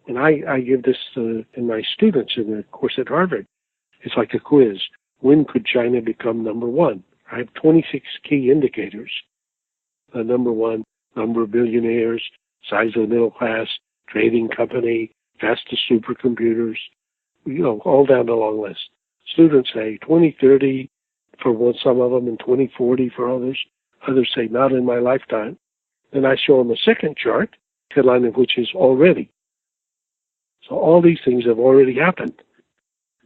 And I give this in my students in the course at Harvard. It's like a quiz. When could China become number one? I have 26 key indicators. Number one, number of billionaires, size of the middle class, trading company, fastest supercomputers, all down the long list. Students say 2030 for some of them and 2040 for others. Others say not in my lifetime. Then I show them a second chart, headline of which is already. So all these things have already happened.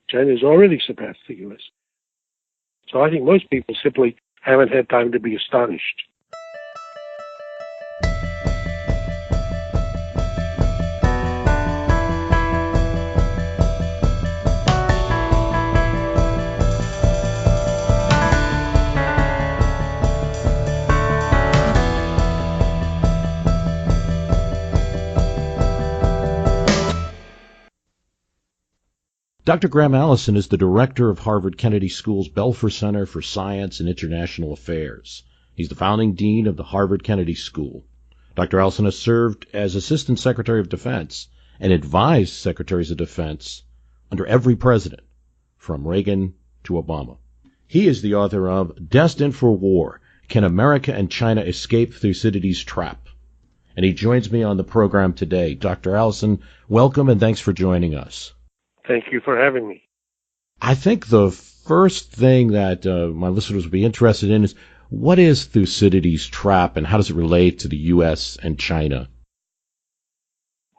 China has already surpassed the U.S. So I think most people simply haven't had time to be astonished. Dr. Graham Allison is the director of Harvard Kennedy School's Belfer Center for Science and International Affairs. He's the founding dean of the Harvard Kennedy School. Dr. Allison has served as Assistant Secretary of Defense and advised Secretaries of Defense under every president, from Reagan to Obama. He is the author of Destined for War, Can America and China Escape Thucydides' Trap? And he joins me on the program today. Dr. Allison, welcome and thanks for joining us. Thank you for having me. I think the first thing that my listeners would be interested in is, what is Thucydides' trap and how does it relate to the U.S. and China?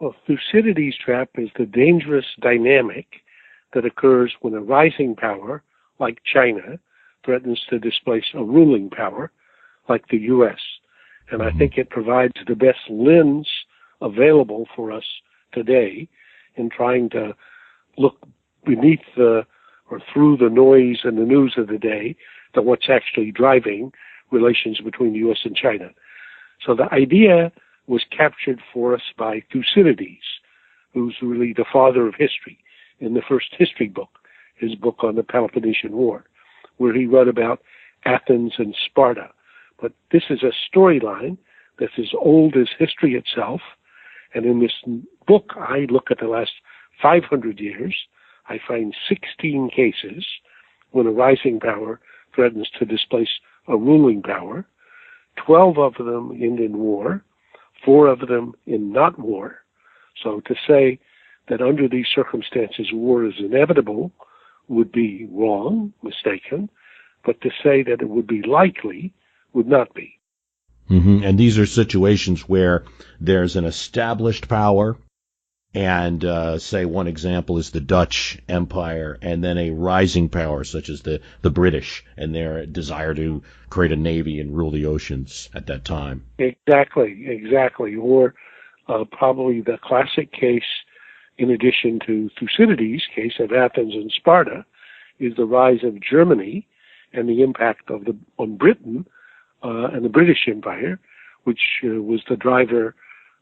Well, Thucydides' trap is the dangerous dynamic that occurs when a rising power, like China, threatens to displace a ruling power, like the U.S. And I think it provides the best lens available for us today in trying to look beneath or through the noise and the news of the day to what's actually driving relations between the U.S. and China. So the idea was captured for us by Thucydides, who's really the father of history, in the first history book, his book on the Peloponnesian War, where he wrote about Athens and Sparta. But this is a storyline that's as old as history itself. And in this book, I look at the last 500 years. I find 16 cases when a rising power threatens to displace a ruling power. 12 of them end in war, 4 of them in not war. So to say that under these circumstances war is inevitable would be wrong, mistaken, but to say that it would be likely would not be. Mm-hmm. And these are situations where there's an established power, and say one example is the Dutch Empire, and then a rising power such as the British and their desire to create a navy and rule the oceans at that time. Exactly. Or probably the classic case, in addition to Thucydides' case of Athens and Sparta, is the rise of Germany and the impact on Britain and the British Empire, which was the driver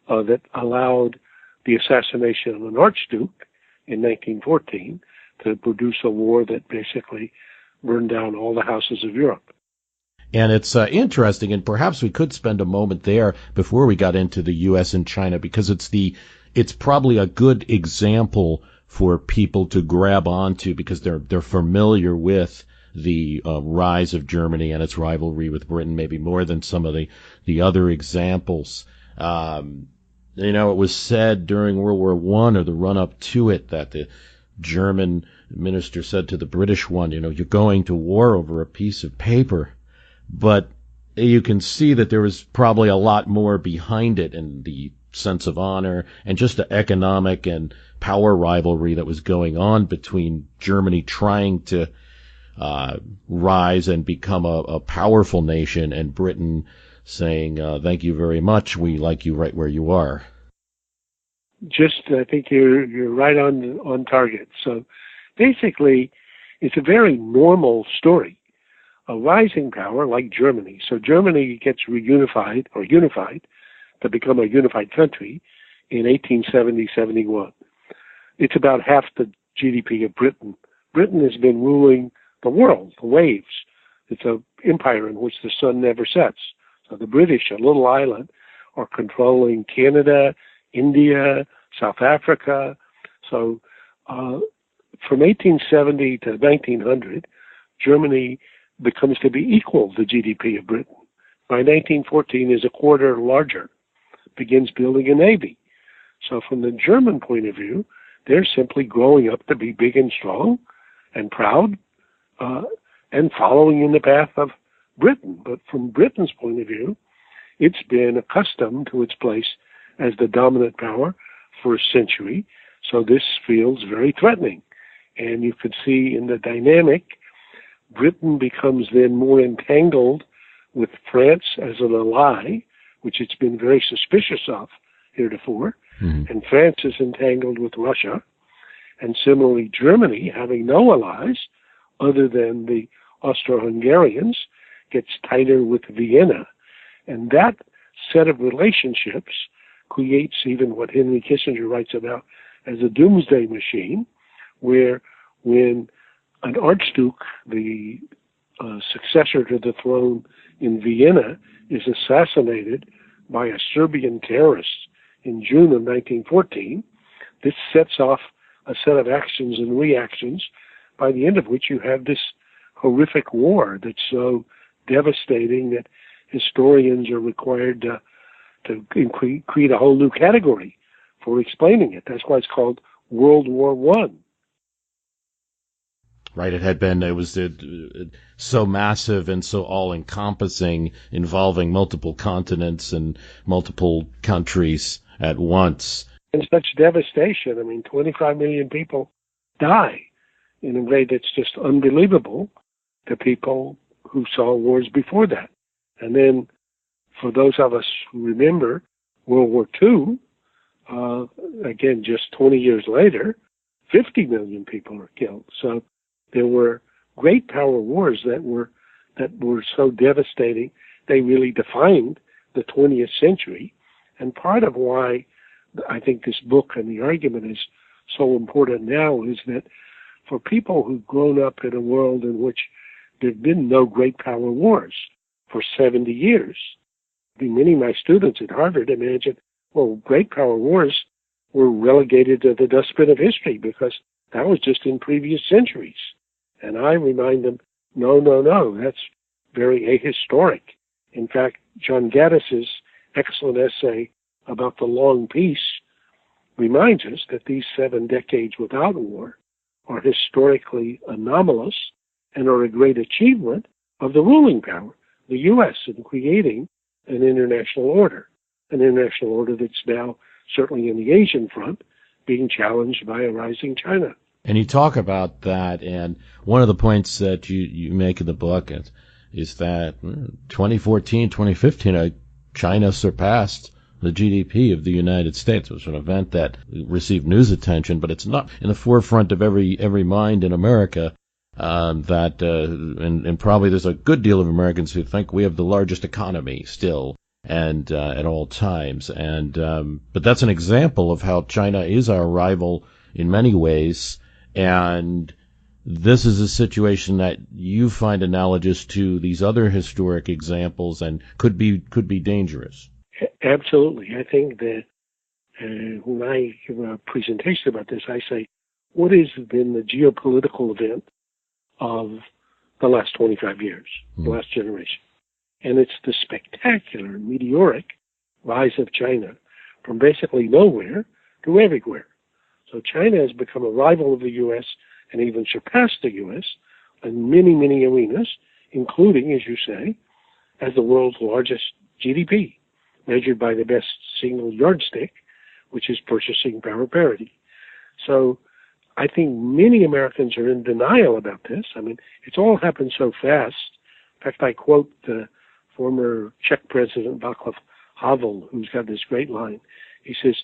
that allowed the assassination of an archduke in 1914 to produce a war that basically burned down all the houses of Europe. And it's interesting, and perhaps we could spend a moment there before we got into the U.S. and China, because it's probably a good example for people to grab onto, because they're familiar with the rise of Germany and its rivalry with Britain, maybe more than some of the other examples. It was said during World War I, or the run-up to it, that the German minister said to the British one, you're going to war over a piece of paper. But you can see that there was probably a lot more behind it, and the sense of honor and just the economic and power rivalry that was going on between Germany trying to rise and become a powerful nation, and Britain saying, thank you very much, we like you right where you are. I think you're right on target. So basically, it's a very normal story. A rising power like Germany. So Germany gets unified to become a unified country in 1870-71. It's about half the GDP of Britain. Britain has been ruling the world, the waves. It's an empire in which the sun never sets. So the British, a little island, are controlling Canada, India, South Africa. So from 1870 to 1900, Germany becomes to be equal to GDP of Britain. By 1914, is a quarter larger, begins building a navy. So from the German point of view, they're simply growing up to be big and strong and proud and following in the path of Britain. But from Britain's point of view, it's been accustomed to its place as the dominant power for a century. So this feels very threatening. And you could see in the dynamic, Britain becomes then more entangled with France as an ally, which it's been very suspicious of heretofore. Mm-hmm. And France is entangled with Russia. And similarly, Germany, having no allies other than the Austro-Hungarians, gets tighter with Vienna. And that set of relationships creates even what Henry Kissinger writes about as a doomsday machine, where when an archduke, the successor to the throne in Vienna, is assassinated by a Serbian terrorist in June of 1914, this sets off a set of actions and reactions, by the end of which you have this horrific war that's so devastating that historians are required to create a whole new category for explaining it. That's why it's called World War One. Right, it was so massive and so all-encompassing, involving multiple continents and multiple countries at once. And such devastation. I mean, 25 million people die in a way that's just unbelievable to people who saw wars before that. And then, for those of us who remember World War II, again, just 20 years later, 50 million people are killed. So there were great power wars that were so devastating, they really defined the 20th century. And part of why I think this book and the argument is so important now is that for people who've grown up in a world in which there have been no great power wars for 70 years, I mean, many of my students at Harvard imagine, well, great power wars were relegated to the dustbin of history because that was just in previous centuries. And I remind them, no, that's very ahistoric. In fact, John Gaddis's excellent essay about the long peace reminds us that these 7 decades without war are historically anomalous and are a great achievement of the ruling power, the U.S., in creating an international order that's now, certainly in the Asian front, being challenged by a rising China. And you talk about that, and one of the points that you make in the book is that 2014, 2015, China surpassed the GDP of the United States. It was an event that received news attention, but it's not in the forefront of every mind in America. And probably there's a good deal of Americans who think we have the largest economy still, and at all times. And but that's an example of how China is our rival in many ways. And this is a situation that you find analogous to these other historic examples and could be dangerous. Absolutely. I think that when I give a presentation about this, I say, what has been the geopolitical event of the last 25 years, the last generation? And it's the spectacular, meteoric rise of China from basically nowhere to everywhere. So China has become a rival of the U.S. and even surpassed the U.S. in many, many arenas, including, as you say, as the world's largest GDP, measured by the best single yardstick, which is purchasing power parity. So I think many Americans are in denial about this. I mean, it's all happened so fast. In fact, I quote the former Czech president Václav Havel, who's got this great line. He says,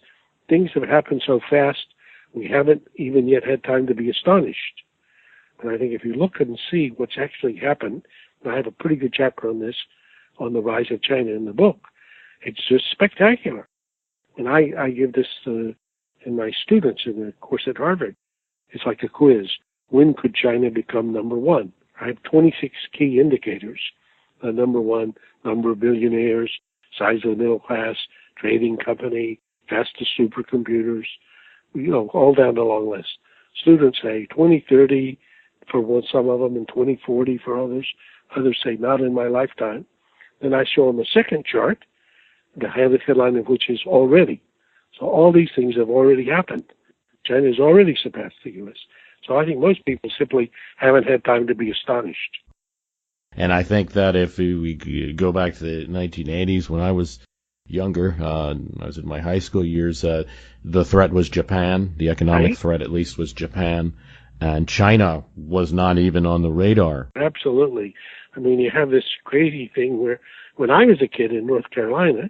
things have happened so fast, we haven't even yet had time to be astonished. And I think if you look and see what's actually happened, and I have a pretty good chapter on this, on the rise of China in the book, it's just spectacular. And I give this in my students in the course at Harvard. It's like a quiz. When could China become number one? I have 26 key indicators. Number one, number of billionaires, size of the middle class, trading company, fastest supercomputers, all down the long list. Students say 2030 for some of them and 2040 for others. Others say not in my lifetime. Then I show them a second chart, the headline of which is already. So all these things have already happened. China has already surpassed the U.S. So I think most people simply haven't had time to be astonished. And I think that if we go back to the 1980s, when I was younger, I was in my high school years, the threat was Japan. The economic threat, at least, was Japan. And China was not even on the radar. Absolutely. I mean, you have this crazy thing where when I was a kid in North Carolina,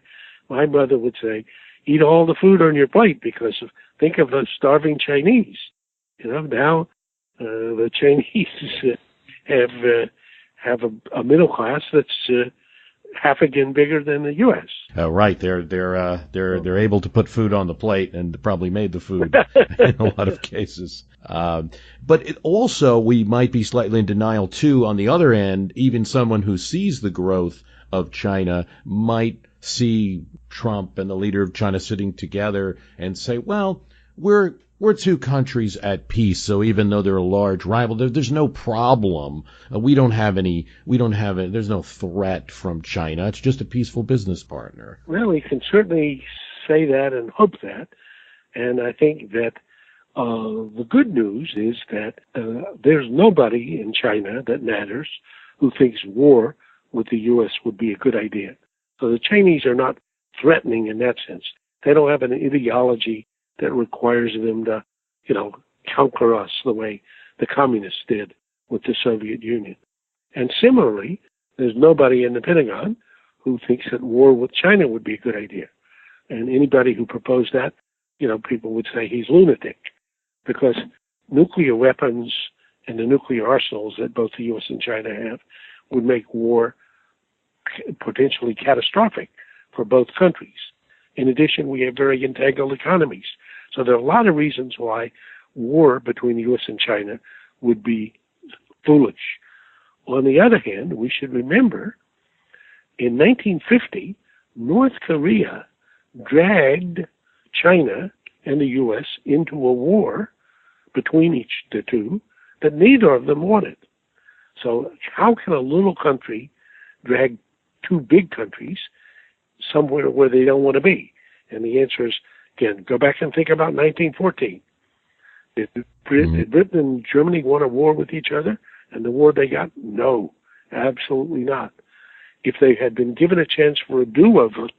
my mother would say, eat all the food on your plate because think of the starving Chinese. Now the Chinese have a middle class that's half again bigger than the U.S. Right, they're able to put food on the plate and probably made the food in a lot of cases. But it also, we might be slightly in denial too. On the other end, even someone who sees the growth of China might see Trump and the leader of China sitting together and say, well, we're two countries at peace, so even though they're a large rival, there's no problem. There's no threat from China. It's just a peaceful business partner. Well, we can certainly say that and hope that. And I think that the good news is that there's nobody in China that matters who thinks war with the U.S. would be a good idea. So the Chinese are not threatening in that sense. They don't have an ideology that requires them to, conquer us the way the communists did with the Soviet Union. And similarly, there's nobody in the Pentagon who thinks that war with China would be a good idea. And anybody who proposed that, people would say he's lunatic, because nuclear weapons and the nuclear arsenals that both the U.S. and China have would make war potentially catastrophic for both countries. In addition, we have very entangled economies. So there are a lot of reasons why war between the U.S. and China would be foolish. On the other hand, we should remember in 1950, North Korea dragged China and the U.S. into a war between the two that neither of them wanted. So how can a little country drag two big countries somewhere where they don't want to be? And the answer is, again, go back and think about 1914. Did Britain and Germany want a war with each other? And the war they got? No, absolutely not. If they had been given a chance for a do-over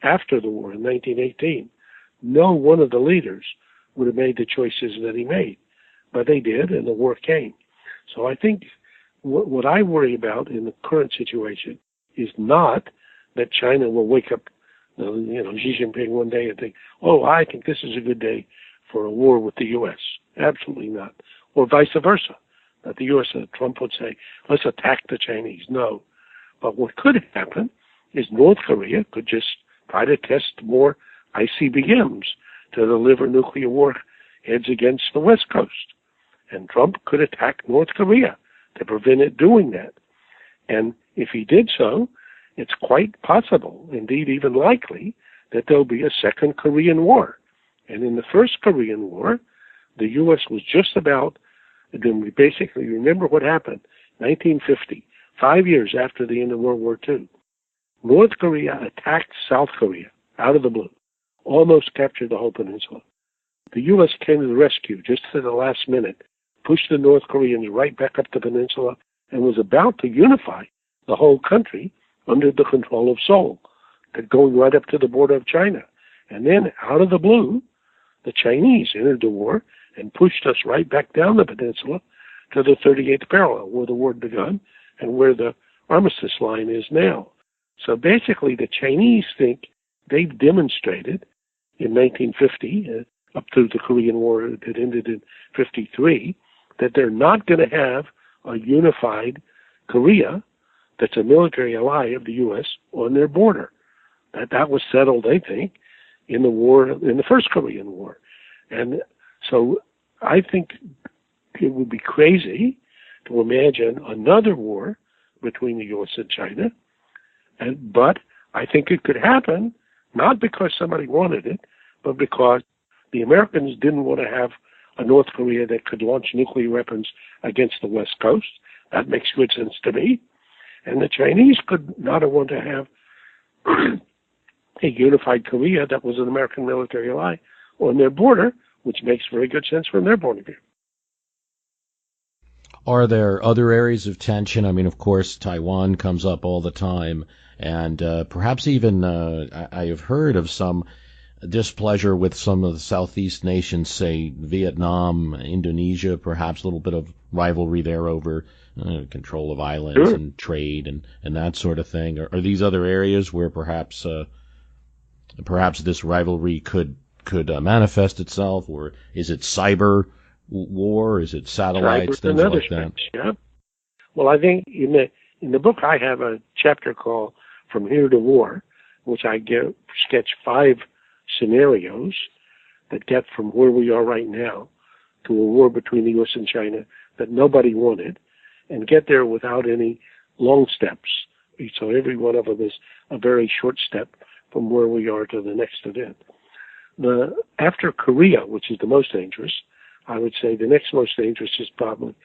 after the war in 1918, no one of the leaders would have made the choices that he made. But they did, and the war came. So I think what I worry about in the current situation is not that China will wake up, Xi Jinping one day and think, oh, I think this is a good day for a war with the U.S. Absolutely not. Or vice versa. That the U.S. Trump would say, let's attack the Chinese. No. But what could happen is North Korea could just try to test more ICBMs to deliver nuclear warheads against the West Coast. And Trump could attack North Korea to prevent it doing that. And if he did so, it's quite possible, indeed even likely, that there'll be a second Korean War. And in the first Korean War, the U.S. was just about, then we basically remember what happened, 1950, 5 years after the end of World War II. North Korea attacked South Korea out of the blue, almost captured the whole peninsula. The U.S. came to the rescue just at the last minute, pushed the North Koreans right back up the peninsula, and was about to unify the whole country under the control of Seoul, going right up to the border of China. And then, out of the blue, the Chinese entered the war and pushed us right back down the peninsula to the 38th parallel, where the war had begun and where the armistice line is now. So basically, the Chinese think they've demonstrated in 1950, up to the Korean War that ended in 1953, that they're not going to have a unified Korea that's a military ally of the U.S. on their border. That was settled, they think, in the first Korean War. And so I think it would be crazy to imagine another war between the U.S. and China. But I think it could happen, not because somebody wanted it, but because the Americans didn't want to have a North Korea that could launch nuclear weapons against the West Coast. That makes good sense to me. And the Chinese could not have wanted to have a unified Korea that was an American military ally on their border, which makes very good sense from their point of view. Are there other areas of tension? I mean, of course, Taiwan comes up all the time, and perhaps even I have heard of some displeasure with some of the Southeast nations, say Vietnam, Indonesia, perhaps a little bit of rivalry there over control of islands and trade and that sort of thing. Are these other areas where perhaps this rivalry could manifest itself, or is it cyber war? Is it satellites, things like that? Yeah. Well, I think in the book I have a chapter called "From Here to War," which I sketch 5 scenarios that get from where we are right now to a war between the U.S. and China that nobody wanted, and get there without any long steps. So every one of them is a very short step from where we are to the next event. After Korea, which is the most dangerous, I would say the next most dangerous is probably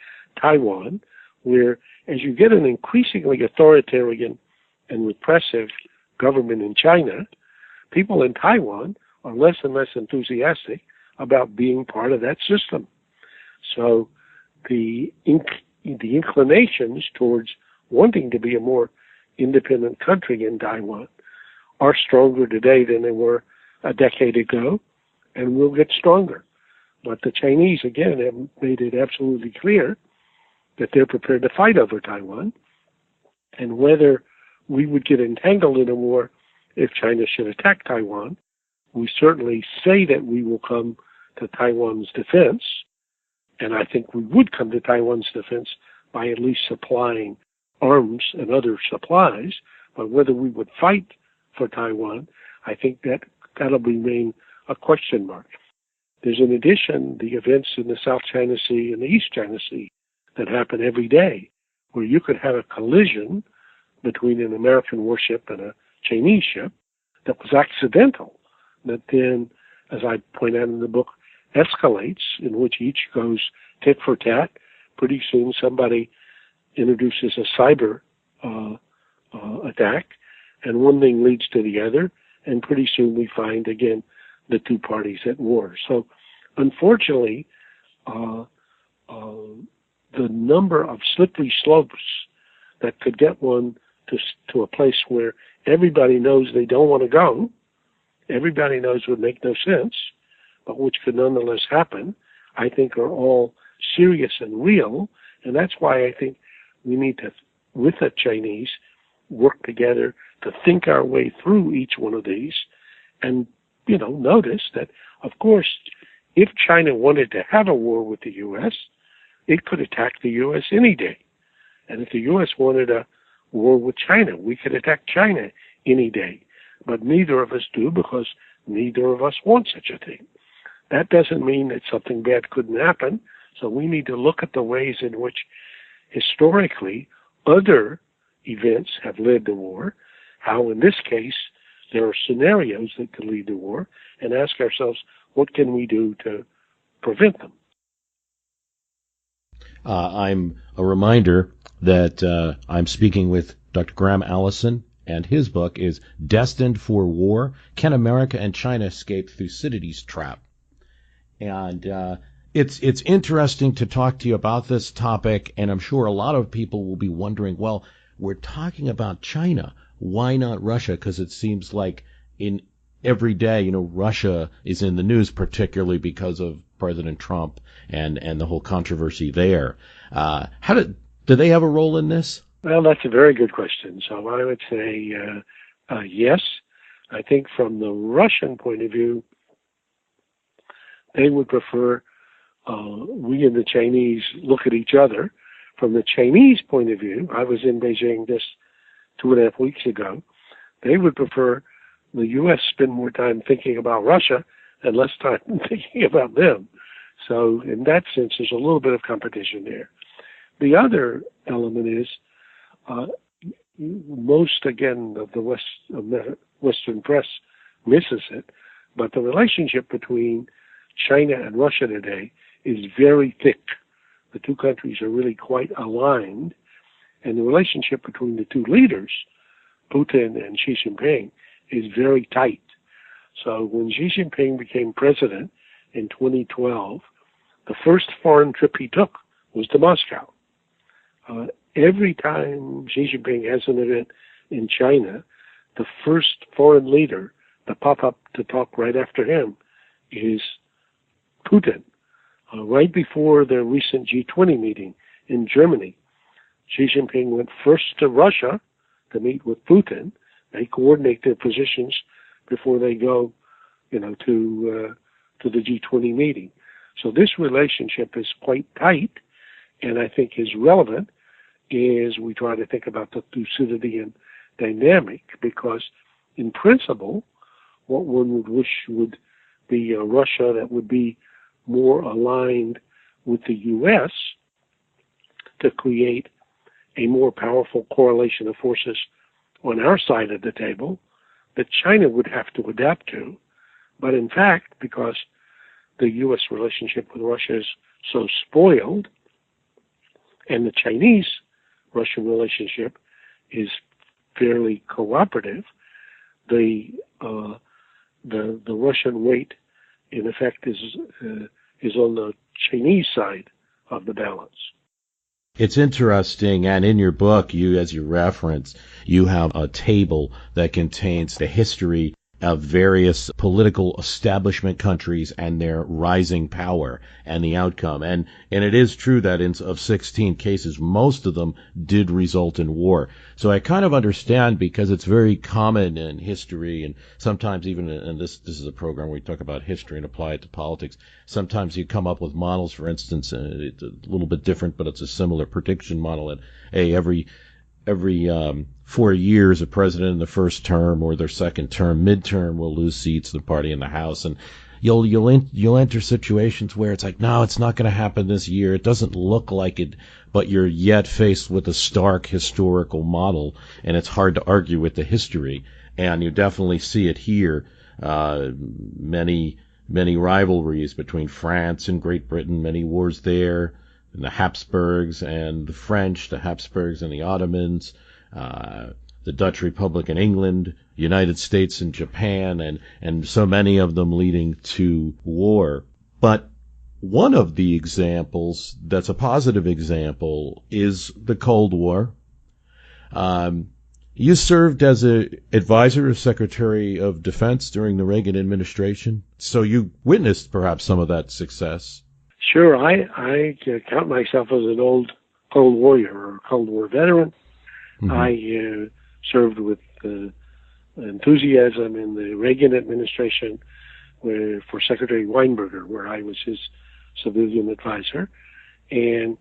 Taiwan, where as you get an increasingly authoritarian and repressive government in China, people in Taiwan are less and less enthusiastic about being part of that system. So the inclinations towards wanting to be a more independent country in Taiwan are stronger today than they were a decade ago, and will get stronger. But the Chinese, again, have made it absolutely clear that they're prepared to fight over Taiwan, and whether we would get entangled in a war if China should attack Taiwan, we certainly say that we will come to Taiwan's defense, and I think we would come to Taiwan's defense by at least supplying arms and other supplies, but whether we would fight for Taiwan, I think that'll remain a question mark. There's in addition the events in the South China Sea and the East China Sea that happen every day, where you could have a collision between an American warship and a Chinese ship that was accidental, that then, as I point out in the book, escalates, in which each goes tit for tat. Pretty soon somebody introduces a cyber attack, and one thing leads to the other, and pretty soon we find, again, the two parties at war. So, unfortunately, the number of slippery slopes that could get one to a place where everybody knows they don't want to go, everybody knows would make no sense, but which could nonetheless happen, I think are all serious and real, and that's why I think we need to, with the Chinese, work together to think our way through each one of these, and notice that, of course, if China wanted to have a war with the U.S., it could attack the U.S. any day. And if the U.S. wanted a war with China, we could attack China any day. But neither of us do, because neither of us want such a thing. That doesn't mean that something bad couldn't happen. So we need to look at the ways in which historically other events have led to war, how in this case there are scenarios that could lead to war, and ask ourselves, what can we do to prevent them? I'm a reminder that I'm speaking with Dr. Graham Allison, and his book is Destined for War: Can America and China Escape Thucydides' Trap? And it's interesting to talk to you about this topic, and I'm sure a lot of people will be wondering, well, we're talking about China. Why not Russia? Because it seems like in every day, Russia is in the news, particularly because of President Trump and the whole controversy there. Do they have a role in this? Well, that's a very good question. So I would say yes. I think from the Russian point of view, they would prefer we and the Chinese look at each other. From the Chinese point of view, I was in Beijing just 2.5 weeks ago, they would prefer the U.S. spend more time thinking about Russia and less time thinking about them. So in that sense, there's a little bit of competition there. The other element is most, again, of the Western press misses it, But the relationship between China and Russia today is very thick. The two countries are really quite aligned, and the relationship between the two leaders, Putin and Xi Jinping, is very tight. So when Xi Jinping became president in 2012, the first foreign trip he took was to Moscow. Every time Xi Jinping has an event in China, the first foreign leader to pop up to talk right after him is Putin. Right before the recent G20 meeting in Germany, Xi Jinping went first to Russia to meet with Putin. They coordinate their positions before they go, to the G20 meeting. So this relationship is quite tight, and I think is relevant as we try to think about the Thucydidean dynamic, because in principle, what one would wish would be a Russia that would be more aligned with the U.S. to create a more powerful correlation of forces on our side of the table that China would have to adapt to. But in fact, because the U.S. relationship with Russia is so spoiled, and the Chinese-Russian relationship is fairly cooperative, the Russian weight, in effect, is on the Chinese side of the balance. It's interesting, and in your book, as you reference, you have a table that contains the history of various political establishment countries and their rising power and the outcome. And it is true that of 16 cases, most of them did result in war. So I kind of understand, because it's very common in history, and sometimes even, and this is a program where we talk about history and apply it to politics, sometimes you come up with models, for instance, and it's a little bit different, but it's a similar prediction model that, every 4 years, a president in the first term or their second term, midterm, will lose seats in the party in the House, and you'll enter situations where it's like, no, it's not going to happen this year. It doesn't look like it, but you're yet faced with a stark historical model, and it's hard to argue with the history. And you definitely see it here. Many rivalries between France and Great Britain, many wars there. And the Habsburgs and the French, the Habsburgs and the Ottomans, the Dutch Republic in England, United States and Japan, and so many of them leading to war. But one of the examples that's a positive example is the Cold War. You served as an advisor to Secretary of Defense during the Reagan administration, so you witnessed perhaps some of that success. Sure, I count myself as an old Cold Warrior or Cold War veteran. Mm-hmm. I served with enthusiasm in the Reagan administration for Secretary Weinberger, where I was his civilian advisor. And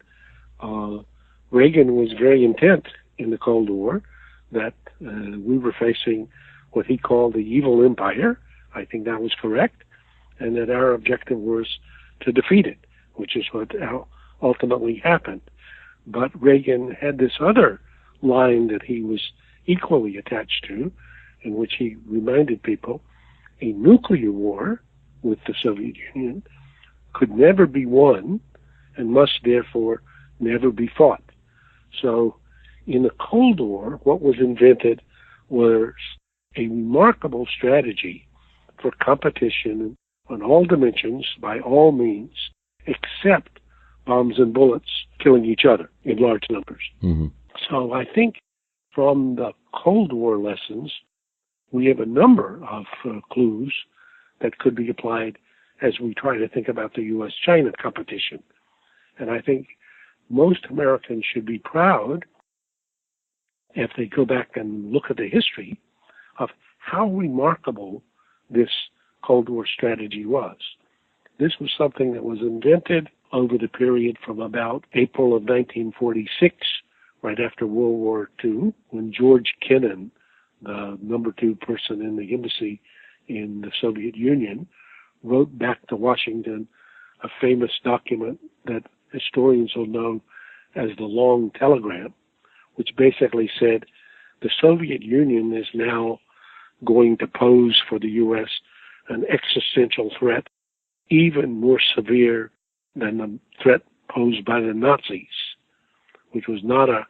Reagan was very intent in the Cold War that we were facing what he called the evil empire. I think that was correct. And that our objective was to defeat it, which is what ultimately happened. But Reagan had this other line that he was equally attached to, in which he reminded people a nuclear war with the Soviet Union could never be won and must therefore never be fought. So in the Cold War, what was invented was a remarkable strategy for competition on all dimensions, by all means, except bombs and bullets killing each other in large numbers. Mm-hmm. So I think from the Cold War lessons, we have a number of clues that could be applied as we try to think about the U.S.-China competition. And I think most Americans should be proud, if they go back and look at the history, of how remarkable this Cold War strategy was. This was something that was invented over the period from about April of 1946, right after World War II, when George Kennan, the number 2 person in the embassy in the Soviet Union, wrote back to Washington a famous document that historians will know as the Long Telegram, which basically said the Soviet Union is now going to pose for the U.S. an existential threat, even more severe than the threat posed by the Nazis, which was not a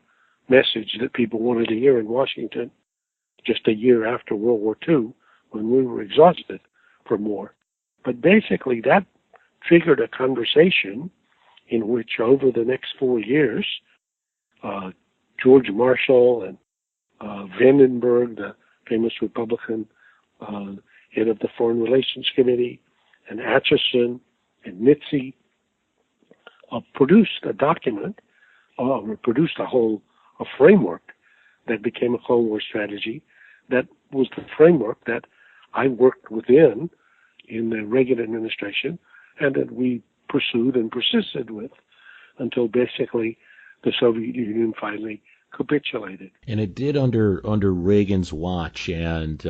message that people wanted to hear in Washington just a year after World War II, when we were exhausted from war. But basically that triggered a conversation in which over the next 4 years, George Marshall and Vandenberg, the famous Republican head of the Foreign Relations Committee, and Atchison and Mitzi produced a document, produced a framework that became a Cold War strategy. That was the framework that I worked within in the Reagan administration, and that we pursued and persisted with until basically the Soviet Union finally capitulated. And it did under Reagan's watch. And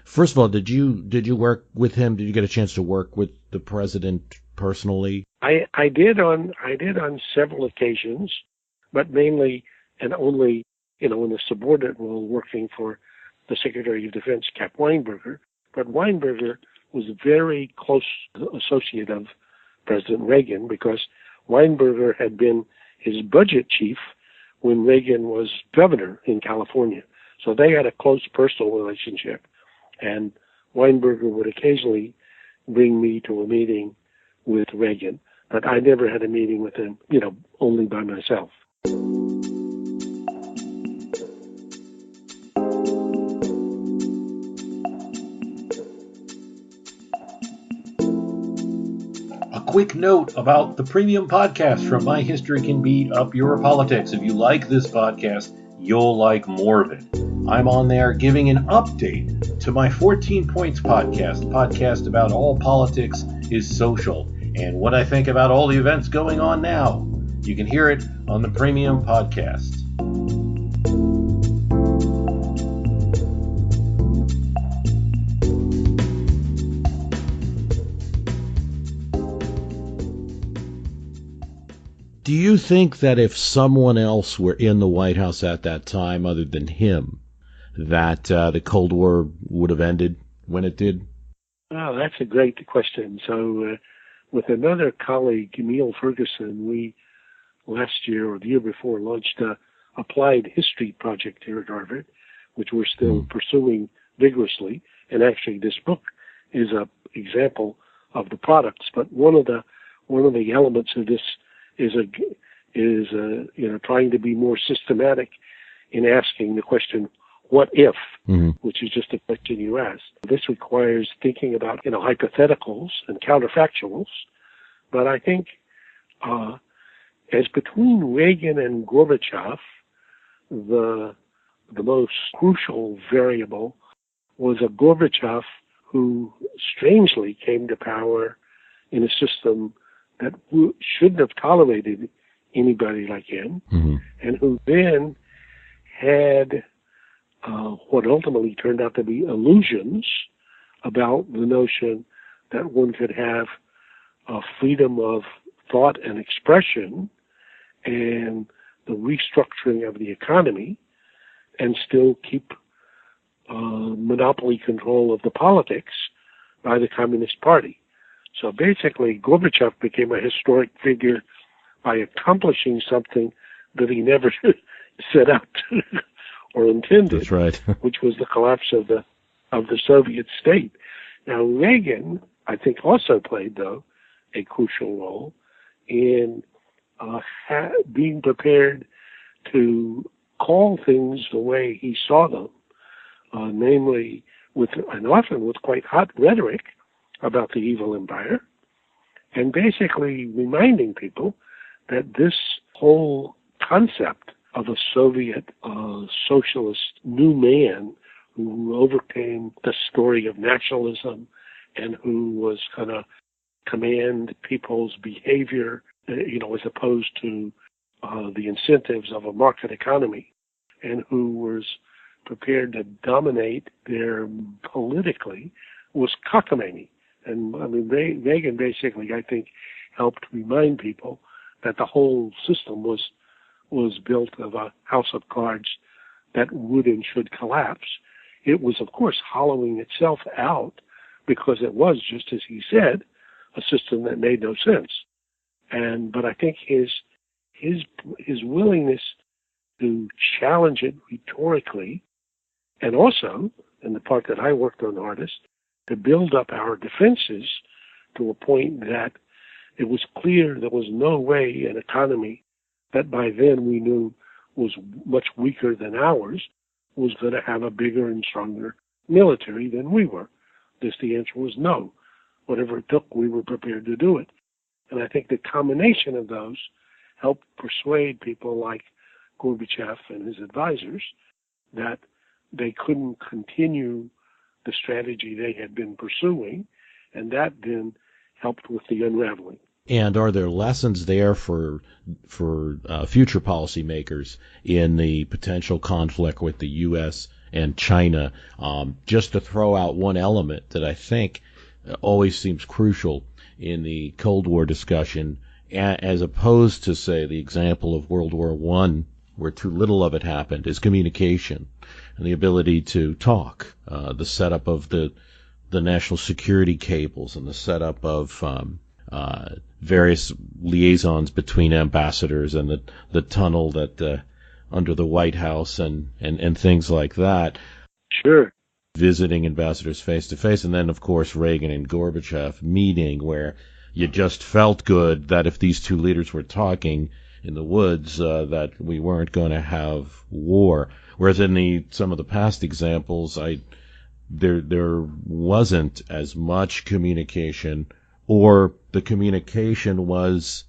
first of all, did you work with him? Did you get a chance to work with the president personally? I did on several occasions, but mainly and only in a subordinate role, working for the Secretary of Defense, Cap Weinberger. But Weinberger was a very close associate of President Reagan, because Weinberger had been his budget chief when Reagan was governor in California. So they had a close personal relationship. And Weinberger would occasionally bring me to a meeting with Reagan, but I never had a meeting with him, only by myself. Quick note about the premium podcast from My History Can Beat Up Your Politics. If you like this podcast, you'll like more of it. I'm on there giving an update to my 14 Points podcast. The podcast about all politics is social and what I think about all the events going on now. You can hear it on the premium podcast. Do you think that if someone else were in the White House at that time other than him, that the Cold War would have ended when it did? Oh, that's a great question. So with another colleague, Neil Ferguson, we last year or the year before launched a applied history project here at Harvard, which we're still pursuing vigorously. And actually this book is an example of the products. But one of the elements of this is trying to be more systematic in asking the question, what if, which is just a question you asked. This requires thinking about, hypotheticals and counterfactuals. But I think as between Reagan and Gorbachev, the most crucial variable was a Gorbachev who strangely came to power in a system that shouldn't have tolerated anybody like him, and who then had what ultimately turned out to be illusions about the notion that one could have a freedom of thought and expression and the restructuring of the economy and still keep monopoly control of the politics by the Communist Party. So basically, Gorbachev became a historic figure by accomplishing something that he never set out to or intended. That's right. Which was the collapse of the Soviet state. Now, Reagan, I think, also played, though, a crucial role in being prepared to call things the way he saw them, namely and often with quite hot rhetoric about the evil empire, and basically reminding people that this whole concept of a Soviet socialist new man who overcame the story of nationalism and who was going to command people's behavior, as opposed to the incentives of a market economy, and who was prepared to dominate there politically, was cockamamie. And Reagan basically, I think, helped remind people that the whole system was built of a house of cards that would and should collapse. It was, of course, hollowing itself out because it was, just as he said, a system that made no sense. But I think his willingness to challenge it rhetorically, and also, and the part that I worked on hardest, to build up our defenses to a point that it was clear there was no way an economy that by then we knew was much weaker than ours was going to have a bigger and stronger military than we were. The answer was no. Whatever it took, we were prepared to do it. And I think the combination of those helped persuade people like Gorbachev and his advisors that they couldn't continue the strategy they had been pursuing, and that then helped with the unraveling. And are there lessons there for future policymakers in the potential conflict with the U.S. and China? Just to throw out one element that I think always seems crucial in the Cold War discussion, as opposed to, say, the example of World War I, where too little of it happened, is communication and the ability to talk, the setup of the national security cables and the setup of various liaisons between ambassadors and the tunnel that under the White House and things like that. Sure. Visiting ambassadors face to face, and then of course Reagan and Gorbachev meeting, where you just felt good that if these two leaders were talking in the woods, that we weren't going to have war. Whereas in some of the past examples, there wasn't as much communication, or the communication was,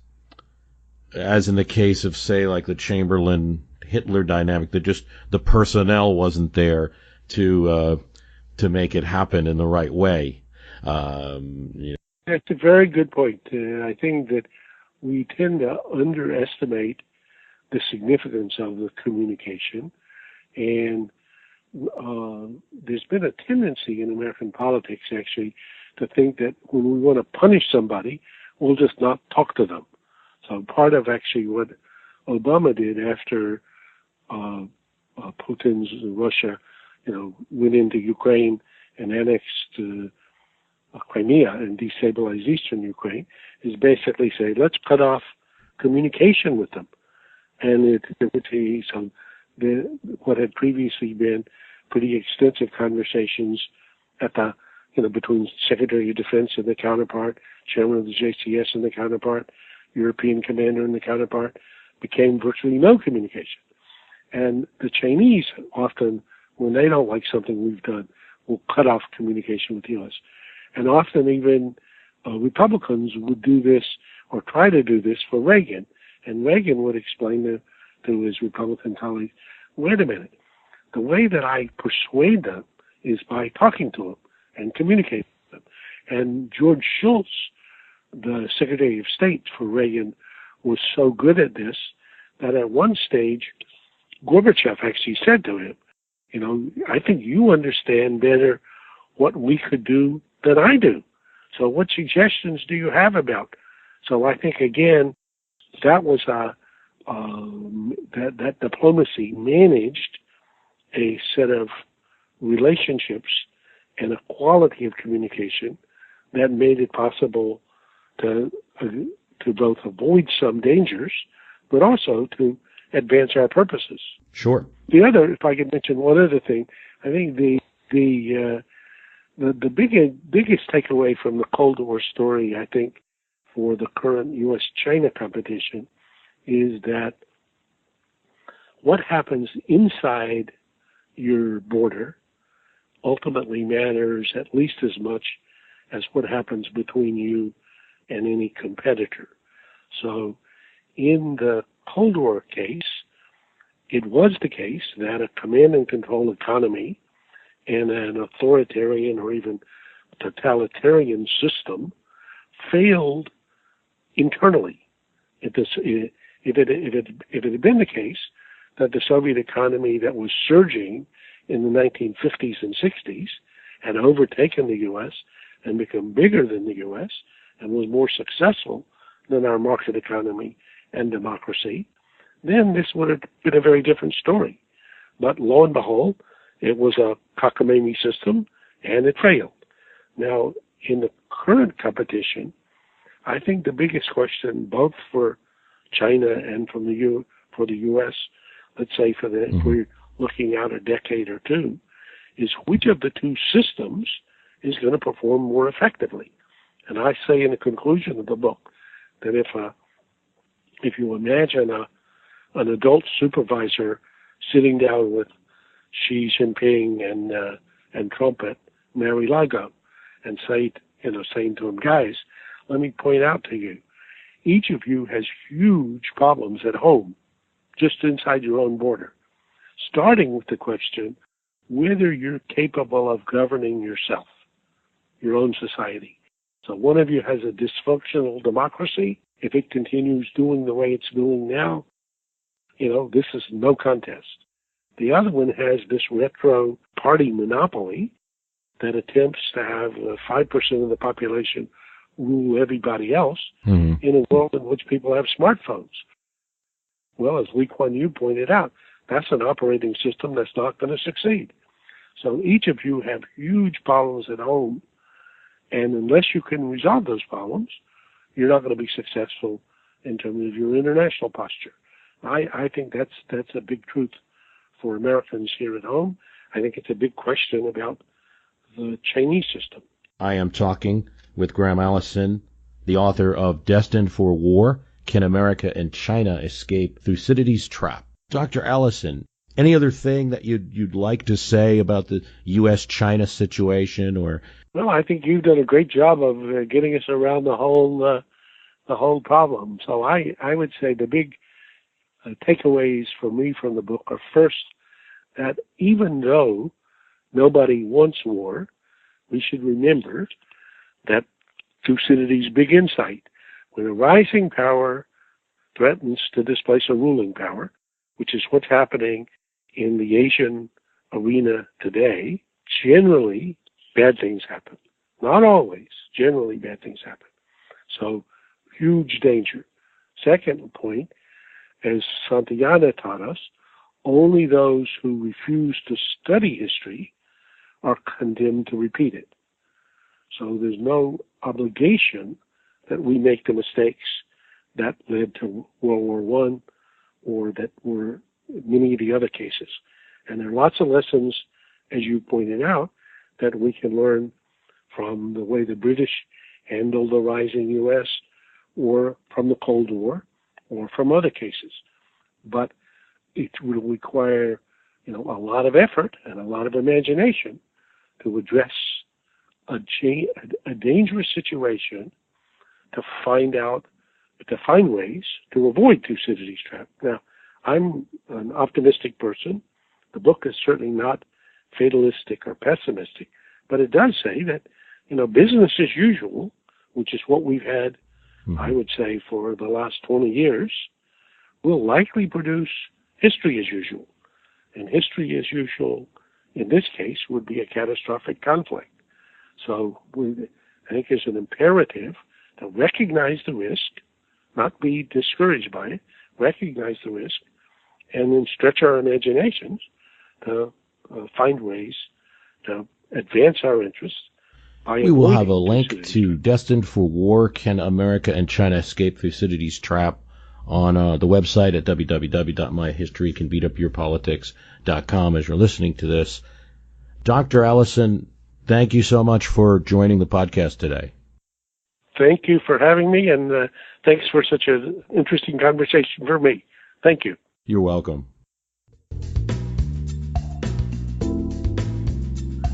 as in the case of, say, like the Chamberlain-Hitler dynamic, that just the personnel wasn't there to make it happen in the right way. That's a very good point. I think that we tend to underestimate the significance of the communication, and there's been a tendency in American politics, actually, to think that when we want to punish somebody, we'll just not talk to them. So part of actually what Obama did after Putin's Russia, went into Ukraine and annexed Crimea and destabilized eastern Ukraine, is basically say, let's cut off communication with them. And what had previously been pretty extensive conversations at between Secretary of Defense and the counterpart, Chairman of the JCS and the counterpart, European commander and the counterpart, became virtually no communication. And the Chinese often, when they don't like something we've done, will cut off communication with the U.S. And often even Republicans would do this or try to do this for Reagan. And Reagan would explain to his Republican colleagues, wait a minute, the way that I persuade them is by talking to them and communicating with them. And George Shultz, the Secretary of State for Reagan, was so good at this that at one stage, Gorbachev actually said to him, I think you understand better what we could do than I do. So what suggestions do you have about? So I think, again, that was that diplomacy managed a set of relationships and a quality of communication that made it possible to both avoid some dangers, but also to advance our purposes. Sure. The other, if I could mention one other thing, I think the biggest takeaway from the Cold War story, I think, for the current U.S.-China competition is that what happens inside your border ultimately matters at least as much as what happens between you and any competitor. So in the Cold War case, it was the case that a command and control economy and an authoritarian or even totalitarian system failed internally. If it had been the case that the Soviet economy that was surging in the 1950s and 60s had overtaken the U.S. and become bigger than the U.S. and was more successful than our market economy and democracy, then this would have been a very different story. But lo and behold, it was a cockamamie system, and it failed. Now, in the current competition, I think the biggest question, both for China and for the U.S., let's say if we're looking out a decade or two, is which of the two systems is going to perform more effectively. And I say in the conclusion of the book that if you imagine an adult supervisor sitting down with Xi Jinping and Trump at Mar-a-Lago and saying to them, guys, let me point out to you, each of you has huge problems at home, just inside your own border, starting with the question whether you're capable of governing yourself, your own society. So one of you has a dysfunctional democracy. If it continues doing the way it's doing now, this is no contest. The other one has this retro party monopoly that attempts to have 5% of the population rule everybody else in a world in which people have smartphones. Well, as Lee Kuan Yew pointed out, that's an operating system that's not going to succeed. So each of you have huge problems at home, and unless you can resolve those problems, you're not going to be successful in terms of your international posture. I think that's a big truth for Americans here at home. I think it's a big question about the Chinese system. I am talking with Graham Allison, the author of Destined for War, Can America and China Escape Thucydides' Trap? Dr. Allison, any other thing that you'd like to say about the U.S.-China situation? Well, I think you've done a great job of getting us around the whole problem. So I would say the big takeaways for me from the book are, first, that even though nobody wants war, we should remember that Thucydides' big insight, when a rising power threatens to displace a ruling power, which is what's happening in the Asian arena today, generally bad things happen. Not always, generally bad things happen. So, huge danger. Second point, as Santayana taught us, only those who refuse to study history are condemned to repeat it. So there's no obligation that we make the mistakes that led to World War I or that were many of the other cases. And there are lots of lessons, as you pointed out, that we can learn from the way the British handled the rising U.S. or from the Cold War or from other cases. But it will require, a lot of effort and a lot of imagination to address a dangerous situation, to find ways to avoid Thucydides' trap. Now, I'm an optimistic person. The book is certainly not fatalistic or pessimistic, but it does say that, business as usual, which is what we've had, I would say, for the last 20 years, will likely produce history as usual. And history as usual, in this case, would be a catastrophic conflict. So I think it's an imperative to recognize the risk, not be discouraged by it, recognize the risk, and then stretch our imaginations to find ways to advance our interests. We will have a link to Destined for War, Can America and China Escape Thucydides' Trap on the website at www.myhistorycanbeatupyourpolitics.com as you're listening to this. Dr. Allison, thank you so much for joining the podcast today. Thank you for having me, and thanks for such an interesting conversation for me. Thank you. You're welcome.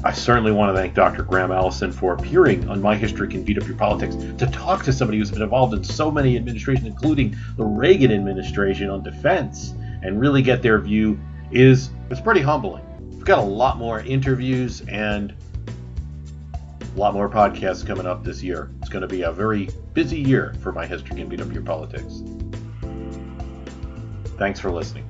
I certainly want to thank Dr. Graham Allison for appearing on My History Can Beat Up Your Politics to talk to somebody who's been involved in so many administrations, including the Reagan administration on defense, and really get their view. It's pretty humbling. We've got a lot more interviews and a lot more podcasts coming up this year. It's going to be a very busy year for My History Can Beat Up Your Politics. Thanks for listening.